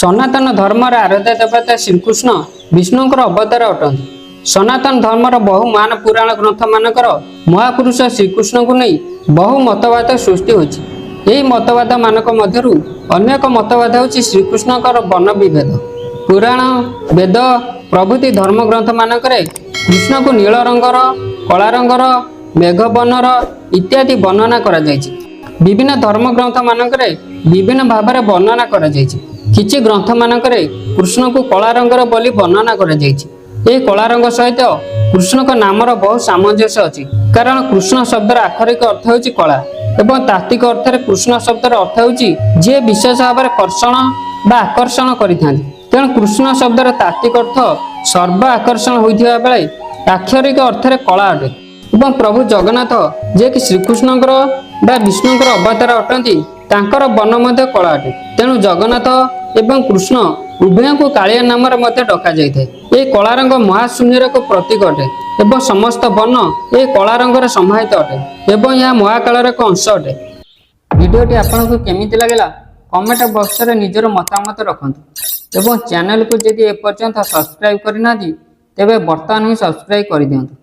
सनातन धर्मर आराध्य देवता श्रीकृष्ण विष्णुंकर अवतार अटंती। सनातन धर्मर बहु मान पुराण ग्रंथ मानकर महापुरुष श्रीकृष्ण को नहीं बहु मतवाद सृष्टि होछि। यही मतवाद मानक मध्यरु अनेक मतवाद होछि श्रीकृष्णकर वन विभेद। पुराण वेद प्रभृति धर्म ग्रंथ मानकरे कृष्ण को नील रंगर कला रंगर मेघबनर इत्यादि वर्णना करा जायछि। विभिन्न धर्म ग्रंथ मानकरे विभिन्न भाव में वर्णना करा जायछि। किछि ग्रंथ मानकरे कृष्ण को कला रंगर बोली वर्णना करा जायछि। ए कला रंग सहित कृष्ण का नामर बहुत सामंजस्य अछि, कारण कृष्ण शब्दर आक्षरिक अर्थ होछि कला एवं तात्विक अर्थ रे कृष्ण शब्दर अर्थ होछि जे विशेष भाव में कर्षण बा आकर्षण करिथांती। तेणु कृष्ण शब्दर तात्विक अर्थ सर्व आकर्षण होइथिबा बेले आक्षरिक अर्थ रे कला अटे। एवं प्रभु जगन्नाथ जे कि श्रीकृष्णकर बा विष्णुंकर अवतार अटंती तांकर वन मध्य कला अटे। तेणु जगन्नाथ एवं कृष्ण उभय को कालिया नाम डका जाए। ये कला रंग महाशून्यर को प्रतीक अटे एवं समस्त वन ये कला रंगर समाहित अटे एवं यह महाकालर एक अंश अटे। वीडियोटी आपको केमिति लागला कमेंट बॉक्स रे निजर मतामत रखंतु एवं चैनल को यदि एपर्यंत सब्सक्राइब करना तेबे बर्तमान ही सब्सक्राइब कर दियंतु।